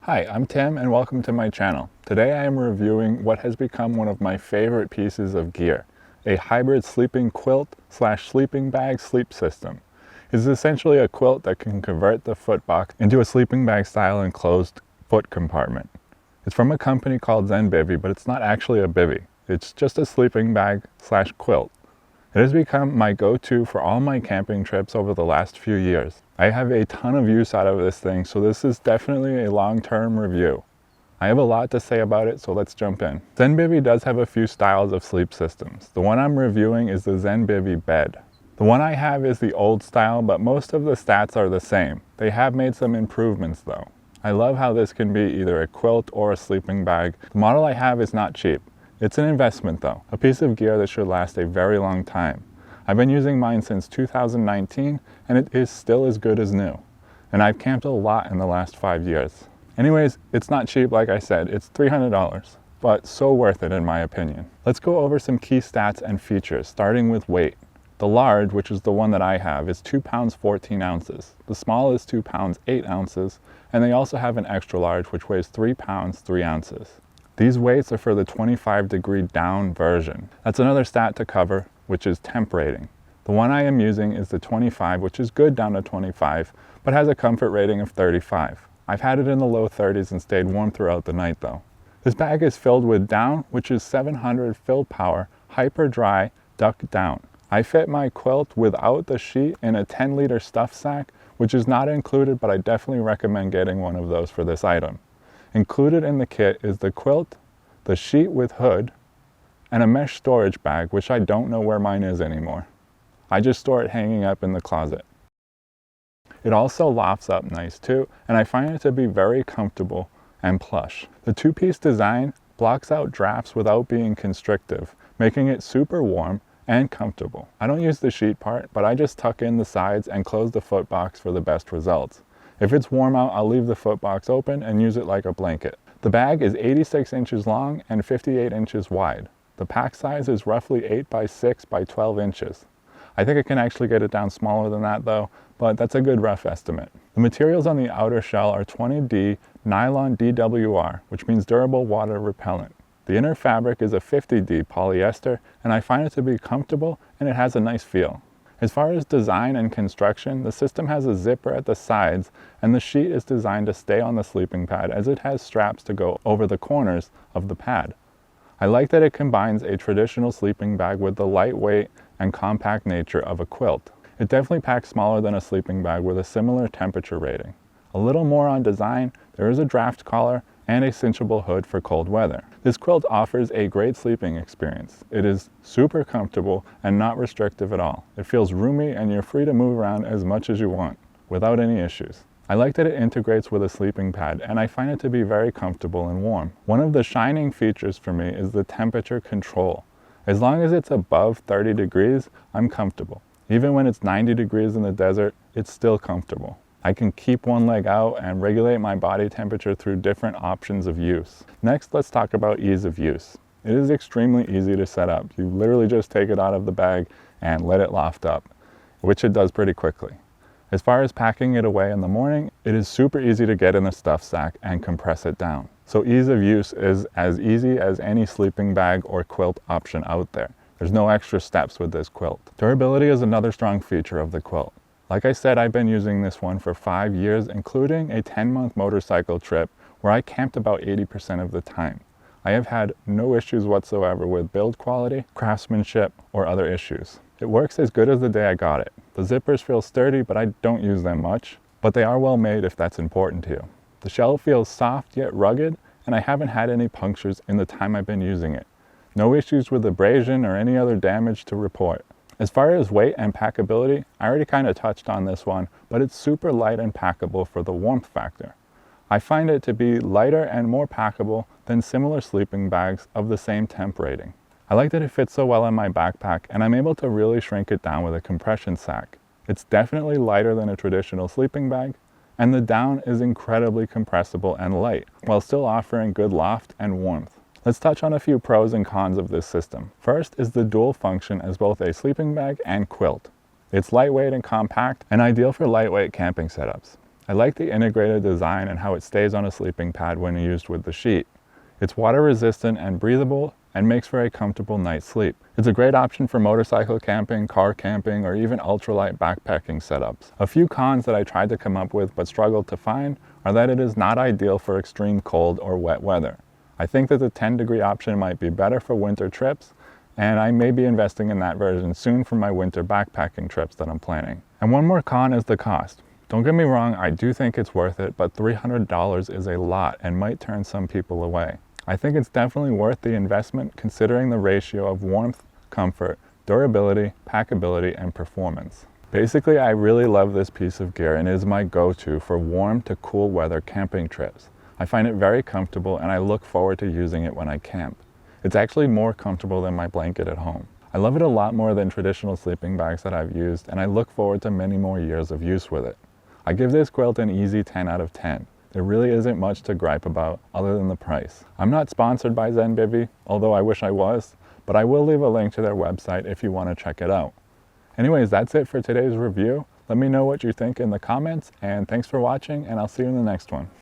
Hi, I'm Tim and welcome to my channel. Today I am reviewing what has become one of my favorite pieces of gear, a hybrid sleeping quilt / sleeping bag sleep system. It is essentially a quilt that can convert the footbox into a sleeping bag style enclosed foot compartment. It's from a company called ZenBivy, but it's not actually a bivy. It's just a sleeping bag / quilt. It has become my go-to for all my camping trips over the last few years. I have a ton of use out of this thing, so this is definitely a long-term review. I have a lot to say about it, so let's jump in. ZenBivy does have a few styles of sleep systems. The one I'm reviewing is the ZenBivy bed. The one I have is the old style, but most of the stats are the same. They have made some improvements though. I love how this can be either a quilt or a sleeping bag. The model I have is not cheap. It's an investment though, a piece of gear that should last a very long time. I've been using mine since 2019 and it is still as good as new. And I've camped a lot in the last 5 years. Anyways, it's not cheap like I said, it's $300, but so worth it in my opinion. Let's go over some key stats and features, starting with weight. The large, which is the one that I have, is 2 pounds 14 ounces. The small is 2 pounds 8 ounces, and they also have an extra large which weighs 3 pounds 3 ounces. These weights are for the 25-degree down version. That's another stat to cover, which is temp rating. The one I am using is the 25, which is good down to 25, but has a comfort rating of 35. I've had it in the low 30s and stayed warm throughout the night though. This bag is filled with down, which is 700 fill power, hyper dry, duck down. I fit my quilt without the sheet in a 10-liter stuff sack, which is not included, but I definitely recommend getting one of those for this item. Included in the kit is the quilt, the sheet with hood, and a mesh storage bag, which I don't know where mine is anymore. I just store it hanging up in the closet. It also lofts up nice too, and I find it to be very comfortable and plush. The two-piece design blocks out drafts without being constrictive, making it super warm and comfortable. I don't use the sheet part, but I just tuck in the sides and close the foot box for the best results. If it's warm out, I'll leave the foot box open and use it like a blanket. The bag is 86 inches long and 58 inches wide. The pack size is roughly 8 by 6 by 12 inches. I think I can actually get it down smaller than that though, but that's a good rough estimate. The materials on the outer shell are 20D nylon DWR, which means durable water repellent. The inner fabric is a 50D polyester, and I find it to be comfortable and it has a nice feel. As far as design and construction, the system has a zipper at the sides and the sheet is designed to stay on the sleeping pad as it has straps to go over the corners of the pad. I like that it combines a traditional sleeping bag with the lightweight and compact nature of a quilt. It definitely packs smaller than a sleeping bag with a similar temperature rating. A little more on design, there is a draft collar and a cinchable hood for cold weather. This quilt offers a great sleeping experience. It is super comfortable and not restrictive at all. It feels roomy and you're free to move around as much as you want without any issues. I like that it integrates with a sleeping pad and I find it to be very comfortable and warm. One of the shining features for me is the temperature control. As long as it's above 30 degrees, I'm comfortable. Even when it's 90 degrees in the desert, it's still comfortable. I can keep one leg out and regulate my body temperature through different options of use. Next, let's talk about ease of use. It is extremely easy to set up. You literally just take it out of the bag and let it loft up, which it does pretty quickly. As far as packing it away in the morning, it is super easy to get in the stuff sack and compress it down. So ease of use is as easy as any sleeping bag or quilt option out there. There's no extra steps with this quilt. Durability is another strong feature of the quilt. Like I said, I've been using this one for 5 years, including a 10-month motorcycle trip where I camped about 80% of the time. I have had no issues whatsoever with build quality, craftsmanship, or other issues. It works as good as the day I got it. The zippers feel sturdy, but I don't use them much, but they are well made if that's important to you. The shell feels soft yet rugged, and I haven't had any punctures in the time I've been using it. No issues with abrasion or any other damage to report. As far as weight and packability, I already kind of touched on this one, but it's super light and packable for the warmth factor. I find it to be lighter and more packable than similar sleeping bags of the same temp rating. I like that it fits so well in my backpack and I'm able to really shrink it down with a compression sack. It's definitely lighter than a traditional sleeping bag, and the down is incredibly compressible and light, while still offering good loft and warmth. Let's touch on a few pros and cons of this system. First is the dual function as both a sleeping bag and quilt. It's lightweight and compact and ideal for lightweight camping setups. I like the integrated design and how it stays on a sleeping pad when used with the sheet. It's water resistant and breathable and makes for a comfortable night's sleep. It's a great option for motorcycle camping, car camping, or even ultralight backpacking setups. A few cons that I tried to come up with but struggled to find are that it is not ideal for extreme cold or wet weather. I think that the 10-degree option might be better for winter trips, and I may be investing in that version soon for my winter backpacking trips that I'm planning. And one more con is the cost. Don't get me wrong, I do think it's worth it, but $300 is a lot and might turn some people away. I think it's definitely worth the investment considering the ratio of warmth, comfort, durability, packability, and performance. Basically, I really love this piece of gear and it is my go-to for warm to cool weather camping trips. I find it very comfortable and I look forward to using it when I camp. It's actually more comfortable than my blanket at home. I love it a lot more than traditional sleeping bags that I've used, and I look forward to many more years of use with it. I give this quilt an easy 10 out of 10. There really isn't much to gripe about other than the price. I'm not sponsored by ZenBivy, although I wish I was, but I will leave a link to their website if you want to check it out. Anyways, that's it for today's review. Let me know what you think in the comments, and thanks for watching, and I'll see you in the next one.